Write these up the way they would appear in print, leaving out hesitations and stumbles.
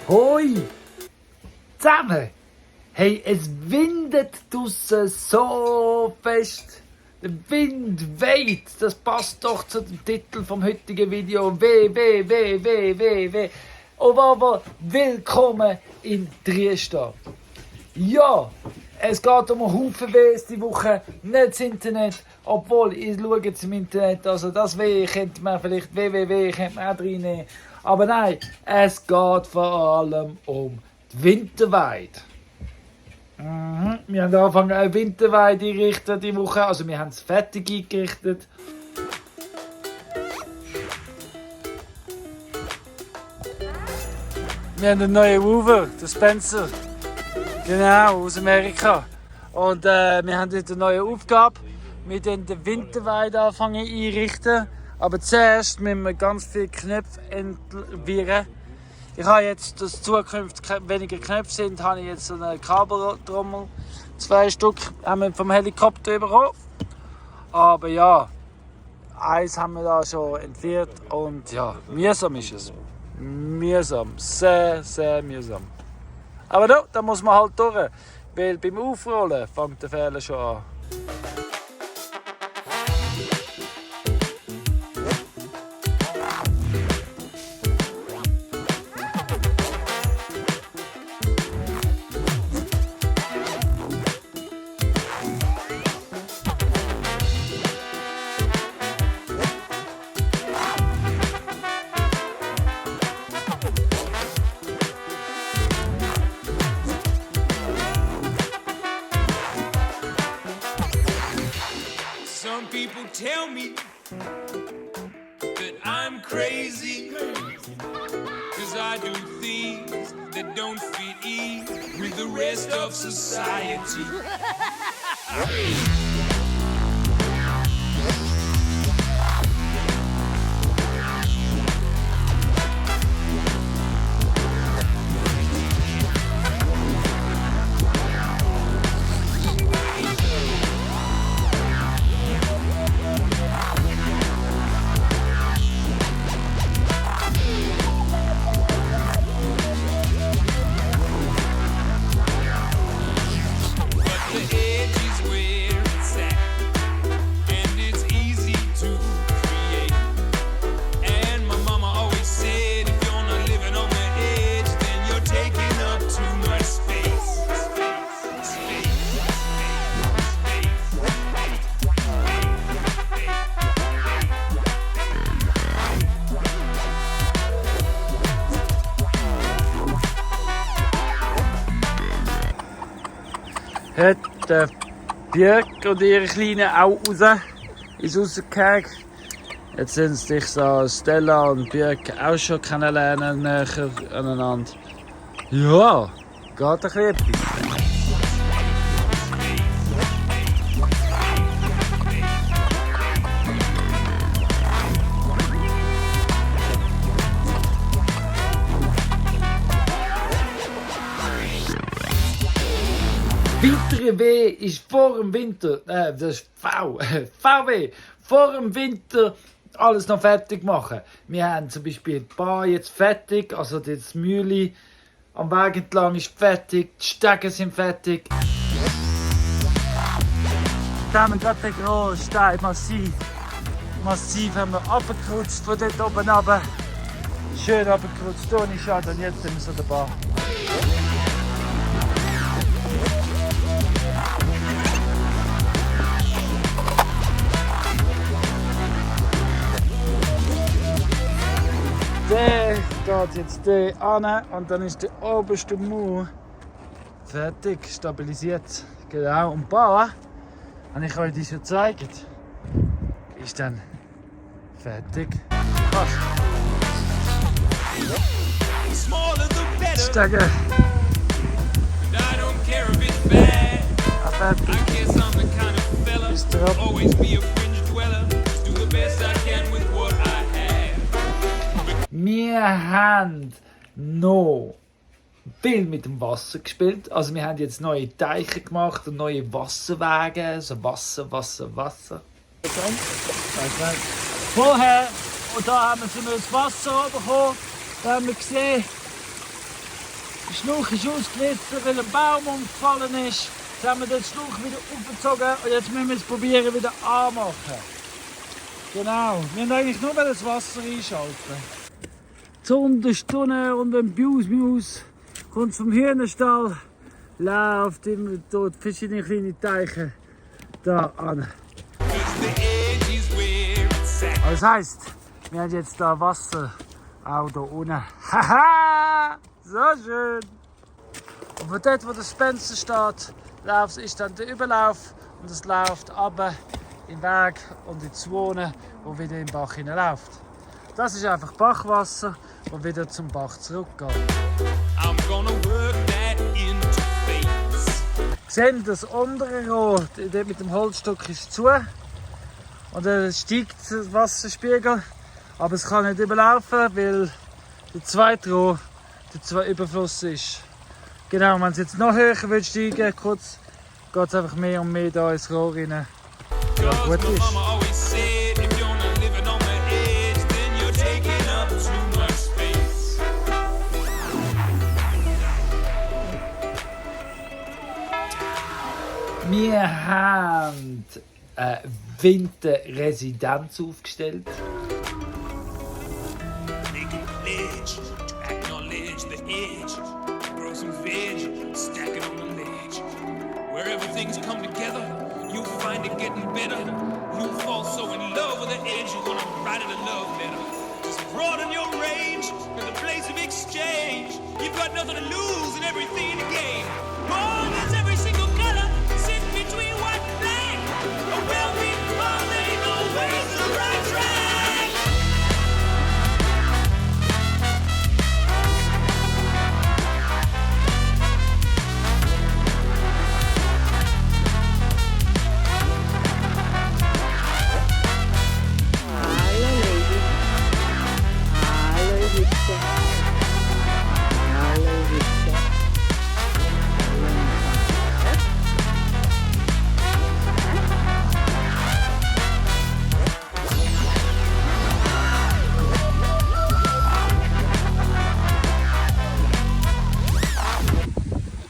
Hoi! Zusammen! Hey, es windet draussen so fest. Der Wind weht. Das passt doch zu dem Titel vom heutigen Video. Weh. Aber willkommen in Triesta. Ja, es geht um einen Haufen Wehs die Woche. Nicht das Internet. Obwohl, ich schaue jetzt im Internet, also das Weh könnte man vielleicht www könnte man auch reinnehmen. Aber nein, es geht vor allem um die Winterweide. Wir haben angefangen eine Winterweide einrichten diese Woche, also wir haben es fertig eingerichtet. Wir haben einen neuen Woofer, den Spencer. Genau, aus Amerika. Und wir haben jetzt eine neue Aufgabe. Wir den Winterweide anfangen einrichten. Aber zuerst müssen wir ganz viele Knöpfe entwirren. Ich habe jetzt, dass zukünftig weniger Knöpfe sind, habe ich jetzt so eine Kabeltrommel. 2 Stück haben wir vom Helikopter bekommen. Aber ja, eins haben wir da schon entwirrt und ja, mühsam ist es. Mühsam, sehr mühsam. Aber da muss man halt durch, weil beim Aufrollen fängt der Fehler schon an. Some people tell me that I'm crazy, 'cause I do things that don't fit in with the rest of society. Hat der Björk und ihre Kleinen auch raus, ist rausgegangen. Jetzt sind sich so Stella und Björk auch schon kennenlernen, näher aneinander. Ja, geht ein bisschen etwas. Weitere W ist vor dem Winter, das ist VW, vor dem Winter alles noch fertig machen. Wir haben zum Beispiel die Bahn jetzt fertig, also das Mühle am Weg entlang ist fertig, die Stege sind fertig. Da haben wir gerade den grossen Stein massiv haben wir abgekrutscht von dort oben runter. Schön abgekrutscht, ohne Schaden und jetzt sind wir so der Bahn. Der geht jetzt hier an und dann ist der oberste Mauer fertig, stabilisiert. Genau, und die Bahn, habe ich euch die schon gezeigt, ist dann fertig. Fast. Stege. Fertig. Ist drauf. Wir haben noch viel mit dem Wasser gespielt. Also wir haben jetzt neue Teiche gemacht und neue Wasserwege. So Wasser. Vorher, und da haben wir ins Wasser bekommen, da haben wir gesehen, Der Schlauch ist ausgerissen, weil ein Baum umgefallen ist. Jetzt haben wir den Schlauch wieder aufgezogen und jetzt müssen wir es probieren wieder anmachen. Genau, wir haben eigentlich nur das Wasser einschalten. Die Sonne ist unten und ein Bius kommt vom Hühnerstall, läuft immer dort verschiedene kleine Teiche da an. Das heisst, wir haben jetzt da Wasser auch da unten. Haha, so schön. Und von dort, wo das Fenster steht, ist dann der Überlauf und es läuft runter in den Weg und in die Zone, wo wieder in den Bach hineinläuft. Das ist einfach Bachwasser, das wieder zum Bach zurückgeht. Sehen, das untere Rohr dort mit dem Holzstock ist zu und dann steigt der Wasserspiegel, aber es kann nicht überlaufen, weil der zweite Rohr der Überfluss ist. Genau, wenn es jetzt noch höher will steigen, kurz geht es einfach mehr und mehr da ins Rohr rein. Ja, gut ist. Wir haben eine Winterresidenz aufgestellt. Wherever things come together, you'll find it getting better. You'll fall so in love with the edge, you're gonna write it a love letter. Just broaden your range, there's a place of exchange. You've got nothing to lose and everything to gain. Oh, there's every single color sitting between white and black. A well-being harmony, no ways to the right track.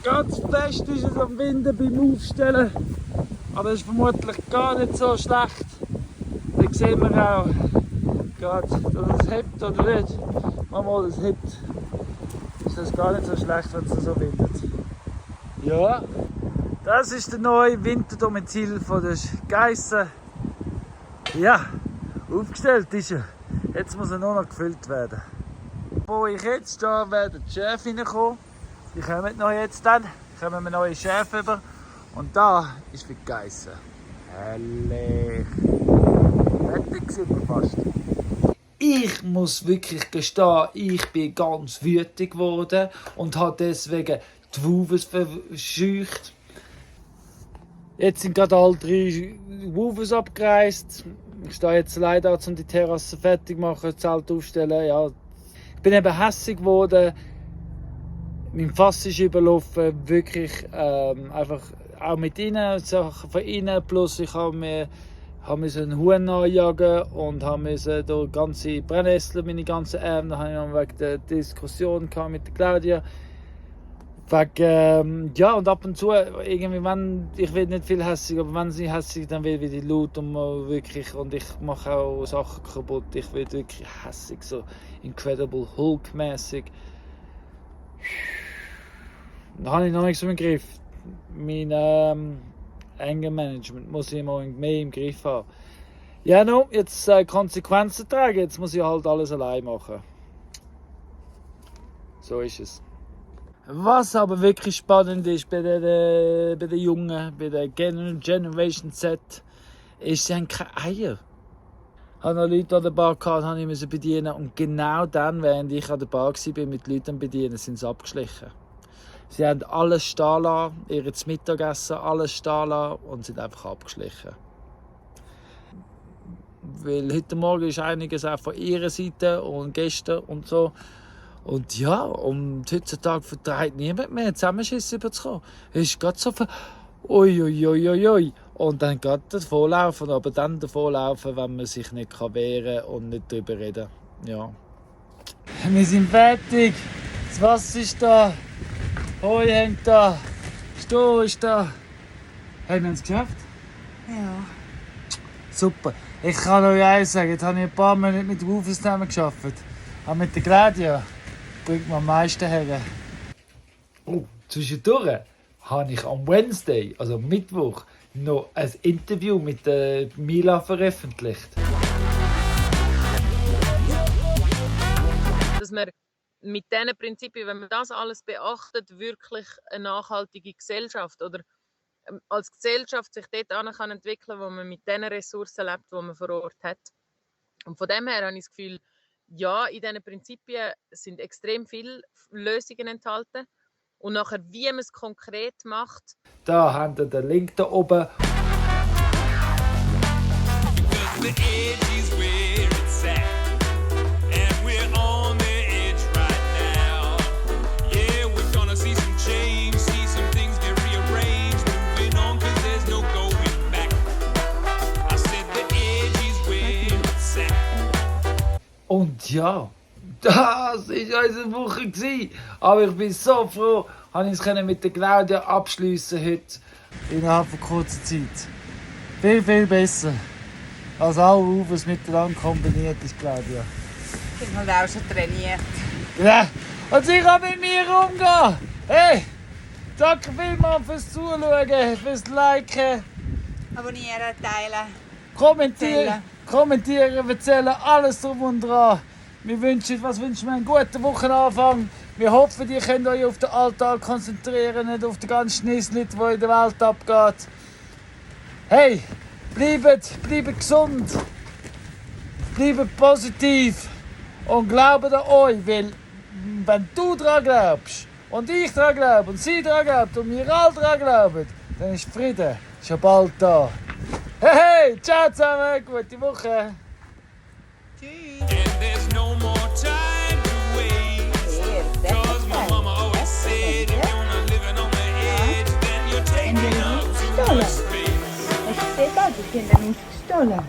Ganz fest ist es am Winden beim Aufstellen, aber es ist vermutlich gar nicht so schlecht. Da sehen wir auch, gerade, dass es hebt oder nicht. Manchmal es hebt, ist das gar nicht so schlecht, wenn es so windet. Ja, das ist der neue Winterdomizil von der Geissen. Ja, aufgestellt ist er. Jetzt muss er nur noch gefüllt werden. Wo ich jetzt stehe, werden die Schäfe reinkommen. Die kommen noch jetzt dann, kommen wir neue Schäfe über. Und da ist für die Geissen. Herrlich. Fertig sind wir fast. Ich muss wirklich gestehen, ich bin ganz wütend geworden und habe deswegen die Wuvers verscheucht. Jetzt sind gerade alle 3 Wuvers abgereist. Ich stehe jetzt leider um die Terrasse fertig machen, das Zelt aufstellen. Ja. Ich bin eben hässig geworden. Mein Fass ist überlaufen, wirklich einfach auch mit innen, Sachen von innen, plus ich habe einen Huhn anjagen und musste durch ganze Brennnessel, meine ganzen Arme, da habe ich noch wegen der Diskussion mit der Claudia. Wegen, ja, und ab und zu, irgendwie, ich will nicht viel hässig, aber wenn sie hässig, dann will ich laut und wirklich, und ich mache auch Sachen kaputt, ich will wirklich hässig, so Incredible Hulk-mäßig. Da habe ich noch nichts im Griff. Mein Anger Management muss ich immer mehr im Griff haben. Ja, no, jetzt Konsequenzen tragen. Jetzt muss ich halt alles allein machen. So ist es. Was aber wirklich spannend ist bei den Jungen, bei der Generation Z, ist, sie haben keine Eier. Ich hatte noch Leute an der Bar gehabt, die ich bedienen musste. Und genau dann, während ich an der Bar war, mit Leuten bedienen, sind sie abgeschlichen. Sie haben alles stehen lassen, ihr Mittagessen, alles stehen lassen und sind einfach abgeschlichen. Weil heute Morgen ist einiges auch von ihrer Seite und gestern und so. Und ja, und heutzutage vertreibt niemand mehr Zusammenschiss überzukommen. Es ist gerade so für ui. Und dann geht das Vorlaufen, aber dann davonlaufen, wenn man sich nicht wehren kann und nicht darüber reden. Ja. Wir sind fertig. Das Wasser ist da. Hoi hängt da. Sto ist da. Haben wir es geschafft? Ja. Super. Ich kann euch eins sagen, jetzt habe ich ein paar Monate mit Rufus zusammengearbeitet. Aber mit der Claudia bringt man am meisten her. Oh, zwischendurch habe ich am Wednesday, also am Mittwoch, noch ein Interview mit der Mila veröffentlicht. Dass man mit diesen Prinzipien, wenn man das alles beachtet, wirklich eine nachhaltige Gesellschaft oder als Gesellschaft sich dort kann entwickeln, wo man mit den Ressourcen lebt, die man vor Ort hat. Und von dem her habe ich das Gefühl, ja, in diesen Prinzipien sind extrem viele Lösungen enthalten. Und nachher, wie man es konkret macht. Da habt ihr den Link da oben. The edge is where it's at, and we're on the edge right now. Yeah, we're gonna see some change, see some things get rearranged, moving on 'cause there's no going back. I said the edge is where it's at. Und ja, das war unsere Woche gewesen. Aber ich bin so froh, dass ich es mit der Claudia abschliessen heute. Innerhalb von kurzer Zeit. Viel, viel besser. Als alle Rufus miteinander kombiniert ist, Claudia. Ich bin halt auch schon trainiert. Ja, und sie kann mit mir umgehen. Hey, danke vielmals fürs Zuschauen, fürs Liken, Abonnieren, teilen. kommentieren, erzählen, alles drum und dran. Was wünschen wir? Einen guten Wochenanfang. Wir hoffen, ihr könnt euch auf den Alltag konzentrieren, nicht auf den ganzen Schneeslitt, der in der Welt abgeht. Hey, bleibt gesund, bleibt positiv und glaubt an euch, weil wenn du daran glaubst und ich daran glaube und sie daran glaubt und wir alle daran glauben, dann ist Frieden schon bald da. Hey, ciao zusammen, gute Woche. Tschüss. And there's no more time to waste. 'Cause my mama always said, if you're not living on the edge, then you're taking up too much space. Ich sehe da, die Kinder nicht gestohlen.